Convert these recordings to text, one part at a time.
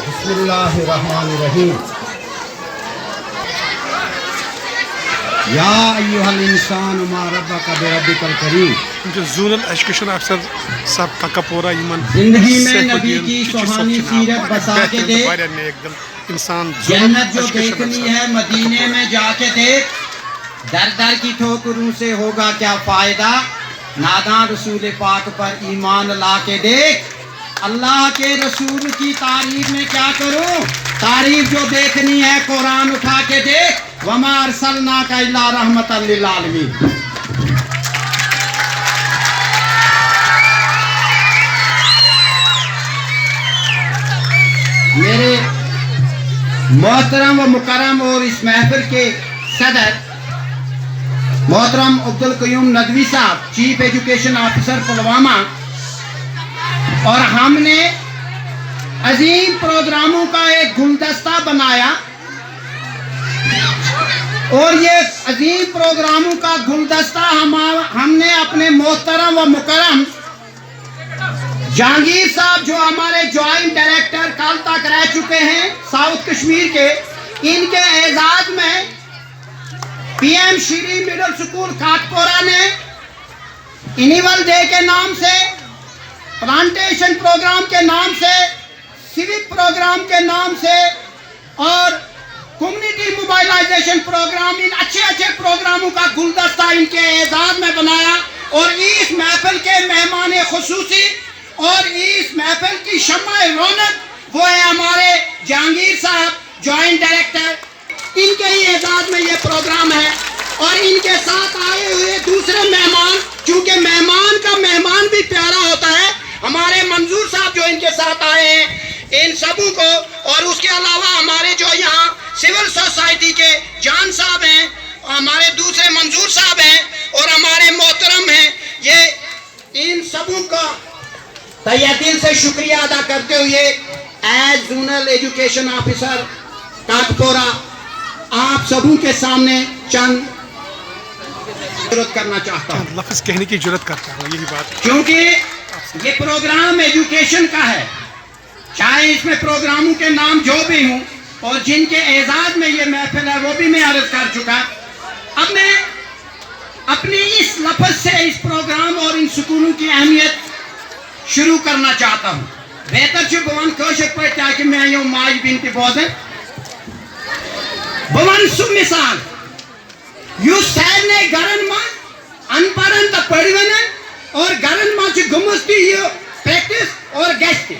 बिस्मिल्लाहिर्रहमानिर्रहीम। या अय्युहल इंसान मा रब्बका बिरब्बिकल करीम। जो जोनल एजुकेशन अफसर साहब काकापोरा जिंदगी में नबी की सुहानी सीरत बसा के देख, इंसान जन्नत जो देखनी है मदीने में जाके देख, दर दर की ठोकरों से होगा क्या फायदा, नादान रसूल पाक पर ईमान ला के देख। अल्लाह के रसूल की तारीफ में क्या करूं, तारीफ जो देखनी है कुरान उठा के देख। वमा अरसलनाका इल्ला रहमतल लिल आलमीन। मेरे मोहतरम व मुकरम और इस महफिल के सदर मोहतरम अब्दुल कयूम नदवी साहब, चीफ एजुकेशन ऑफिसर पुलवामा, और हमने अजीम प्रोग्रामों का एक गुलदस्ता बनाया और ये अजीम प्रोग्रामों का गुलदस्ता हमने अपने मोहतरम व मुकरम जहांगीर साहब जो हमारे ज्वाइंट डायरेक्टर कल तक रह चुके हैं साउथ कश्मीर के, इनके एजाज में पीएम श्री मिडिल स्कूल काटपोरा ने एनुअल डे के नाम से, प्लांटेशन प्रोग्राम के नाम से, सिविक प्रोग्राम के नाम से और कम्युनिटी मोबाइलाइजेशन प्रोग्राम, इन अच्छे अच्छे प्रोग्रामों का गुलदस्ता इनके एजाज में बनाया। और इस महफिल के मेहमान खुसूसी और इस महफिल की शम्मा रौनक वो है हमारे जहांगीर साहब, ज्वाइंट डायरेक्टर। इनके ही एजाज में ये प्रोग्राम है और इनके साथ आए हुए दूसरे मेहमान, क्योंकि मेहमान का मेहमान भी प्यारा होता है, हमारे मंजूर साहब जो इनके साथ आए हैं, इन सबों को, और उसके अलावा हमारे जो यहाँ सिविल सोसाइटी के जान साहब हैं, हमारे दूसरे मंजूर साहब हैं और हमारे मोहतरम हैं, ये इन सबों का तहे दिल से शुक्रिया अदा करते हुए एज जोनल एजुकेशन ऑफिसर काटपोरा आप सबों के सामने चंद जरूरत करना चाहता हूँ, लफ्ज़ कहने की जरूरत करता हूँ, यही बात, क्योंकि ये प्रोग्राम एजुकेशन का है। चाहे इसमें प्रोग्रामों के नाम जो भी हूँ और जिनके एजाज में ये महफिल है वो भी मैं अर्ज कर चुका। अब मैं अपनी इस लफ्ज़ से इस प्रोग्राम और इन स्कूलों की अहमियत शुरू करना चाहता हूँ। बेहतर से बवन कोशिश पर ताकि मैं यूँ माज बिनती बोझें बवन सु मिसाल यू सैरने गरन मा अनपढ़न तो पढ़वन और गरन मा गुमस्ती ये प्रैक्टिस और गश्ती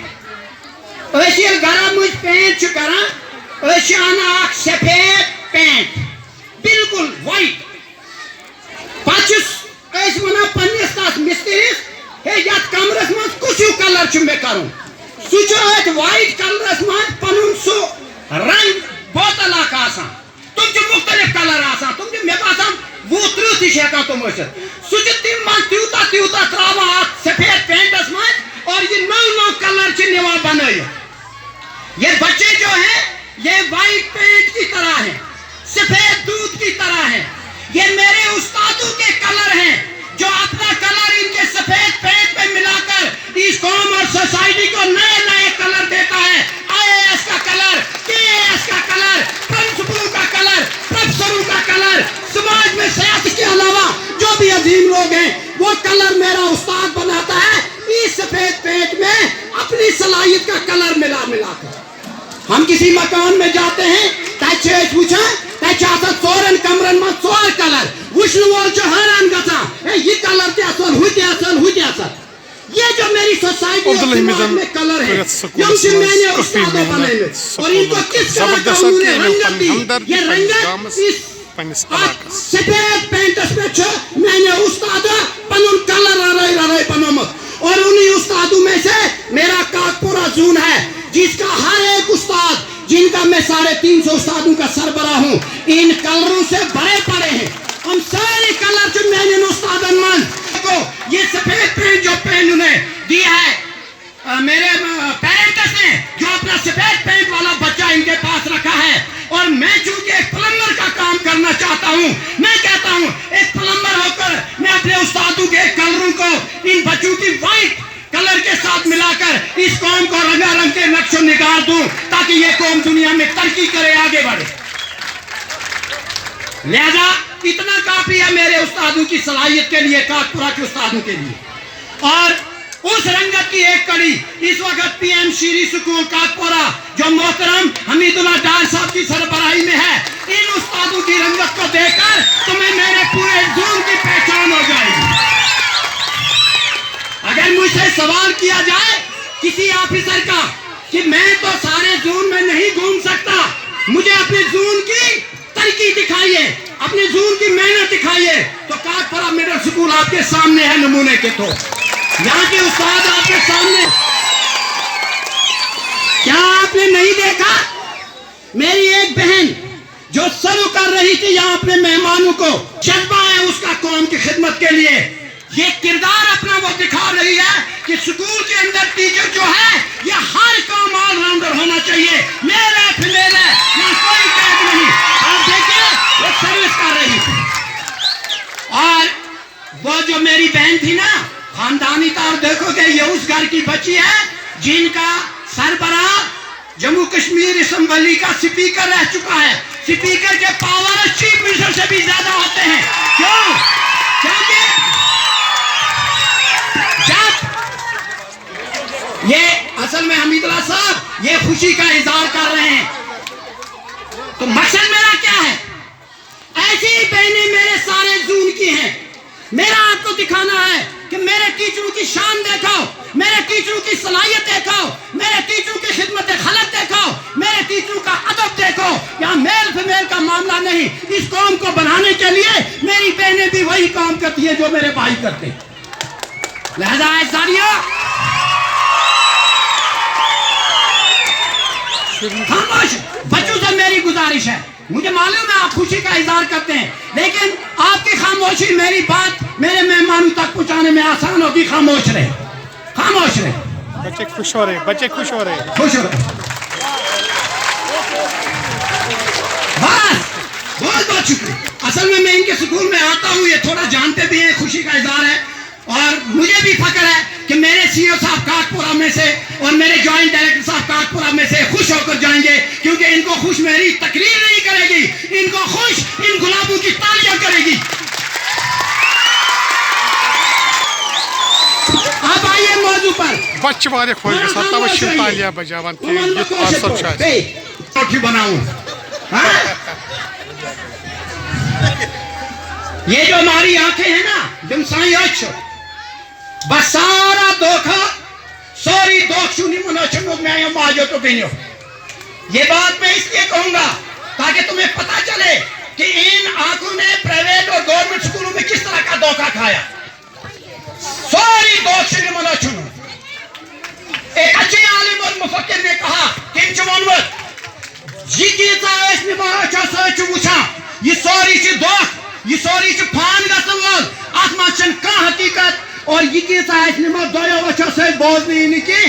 गरा मुझ पेंट करा सफेद पेंट बिल्कुल वाइट पचुस वना पन्निस तस मिस्त्रीस हे यत कमरस मज कुछ कलर मे करूँ सह वाइट कलरस मज पनुन सो रंग बोतल तुम मुख्तलिफ कलर तुम मे बासान 20-30 हेकान तुम सह तिम मन तूता तूता त्रा सफेद पेंटस मज और ये नौ कलर निवान बन। ये बच्चे जो हैं ये वाइट पेंट की तरह हैं, सफेद दूध की तरह हैं। ये मेरे उस्तादों के कलर हैं जो अपना कलर इनके सफेद पेंट में मिलाकर इस कौम और सोसाइटी को नए नए कलर देता है। IAS का कलर, KAS का कलर, प्रिंसिपलों का कलर, प्रोफेसरों का कलर, समाज में सियासत के अलावा जो भी अजीम लोग हैं वो कलर मेरा उस्ताद बनाता है। इस सफेद पेंट में अपनी सलाहियत का कलर मिला कर हम किसी मकान में जाते हैं, पूछा चोरन कमरन में चोर कलर वुल जो हैरान गसा ये कलर ये जो मेरी सोसाइटी में कलर है मैंने उस्तादों बनाए और इनको किस तरह का उन्होंने रंगत दी। ये रंगत इस सफेद पेंटस पे मैंने उस्तादा पनुन कलर बनोमत और उन्हीं उस्तादों में से मेरा काटपोरा जोन है जिसका हर एक उस्ताद, जिनका मैं 350 उस्तादों का सरबराह हूँ, इन कलरों से भरे पड़े हैं। हम सारे कलर जो मैंने उस्तादन मान को ये सफेद पेंट जो पेन उन्हें दिया है मेरे पेरेंट्स ने, जो अपना सफेद पेंट वाला बच्चा इनके पास रखा है, और मैं चूंकि एक प्लम्बर का काम करना चाहता हूँ मैं कहता हूँ एक प्लम्बर होकर मैं अपने उस्तादों के कलरों को इन बच्चों की वाइट कलर के साथ मिलाकर इस कौम को रंगारंग के नक्शों निकाल दूं ताकि ये कौम दुनिया में तरक्की करे, आगे बढ़े। लिहाजा इतना काफी है मेरे उस्तादों की सलाहियत के लिए, काकपुरा के उस्तादों के लिए। और उस रंगत की एक कड़ी इस वक्त पीएम शीरी स्कूल काकपुरा जो मोहतरम हमीदुल्लाह डार साहब की सरबराही में है, इन उस्तादों की रंगत को देखकर तुम्हें मेरे पूरे जोन की पहचान हो जाएगी। अगर मुझसे सवाल किया जाए किसी ऑफिसर का कि मैं तो सारे जोन में नहीं घूम सकता, मुझे अपने जोन की तरक्की दिखाइए, अपने जोन की मेहनत दिखाइए, तो काकपुरा मिडिल स्कूल आपके सामने है नमूने के। तो यहाँ के उस्ताद आपके सामने, क्या आपने नहीं देखा मेरी एक बहन जो सर्व कर रही थी यहाँ अपने मेहमानों को, जज्बा है उसका कौम की खिदमत के लिए, ये किरदार अपना वो दिखा रही है कि स्कूल के अंदर टीचर जो है ये हर काम ऑलराउंडर होना चाहिए, मेरे फिमेल है, यहाँ कोई कैद नहीं। आप देखिए वो सर्विस कर रही थी। और वो जो मेरी बहन थी ना, खानदानी तौर देखोगे ये उस घर की बच्ची है जिनका सरबराह जम्मू कश्मीर असेंबली का स्पीकर रह चुका है। स्पीकर के पावर चीफ मिनिस्टर से भी ज्यादा होते हैं। क्यों? क्योंकि जब ये असल में हमीदुल्लाह साहब ये खुशी का इजहार कर रहे हैं, तो मकसद मेरा क्या है, ऐसी बहनें मेरे सारे जून की हैं। मेरा आपको दिखाना है कि मेरे टीचरों की शान देखो, मेरे टीचरों की सलाहियत देखो, मेरे टीचरों की खिदमत खलक देखो, मेरे टीचरों का अदब देखो। यहाँ मेल फीमेल का मामला नहीं, इस कौम को बनाने के लिए मेरी बहनें भी वही काम करती है जो मेरे भाई करते हैं। लिहाजा सारियों खामोश, बच्चों से मेरी गुजारिश है, मुझे मालूम है आप खुशी का इजहार करते हैं, लेकिन आपकी खामोशी मेरी बात मेरे मेहमानों तक पहुंचाने में आसान होगी। खामोश रहे, खामोश रहे। बच्चे खुश हो रहे, बच्चे खुश हो रहे, खुश हो रहे। बस बहुत बहुत शुक्रिया। असल में मैं इनके स्कूल में आता हूँ, ये थोड़ा जानते भी हैं, खुशी का इजहार है। और मुझे भी फक्र है कि मेरे सीईओ साहब काकपुरा में से और मेरे जॉइंट डायरेक्टर साहब काकपुरा में से खुश होकर जाएंगे, क्योंकि इनको खुश मेरी तकरीर नहीं करेगी, इनको खुश इन गुलाबों की तालियां करेगी। अब आइए मौजू पर। बच्चे वाले खोल के साथ तवज्जो तालियां बजावन के ये असर शायद रोटी बनाऊं। ये जो हमारी आंखें हैं ना, जमसाई अच्छो बस सारा धोखा सॉरी दोक्षुनी मनोचनो मैं माजो तो बिनियो। ये बात मैं इसलिए कहूंगा ताकि तुम्हें पता चले कि इन आंखों ने प्राइवेट और गवर्नमेंट स्कूलों में किस तरह का धोखा खाया। सॉरी दोक्षुनी मनोचनो। एक अच्छे आलिम और मुफक्किर ने कहा कि ये सॉरी च दोख, ये सॉरी च फान गसन वल, आत्मा चन का हकीकत और ये की साइज निमो दोयो वचो से बोझ नहीं की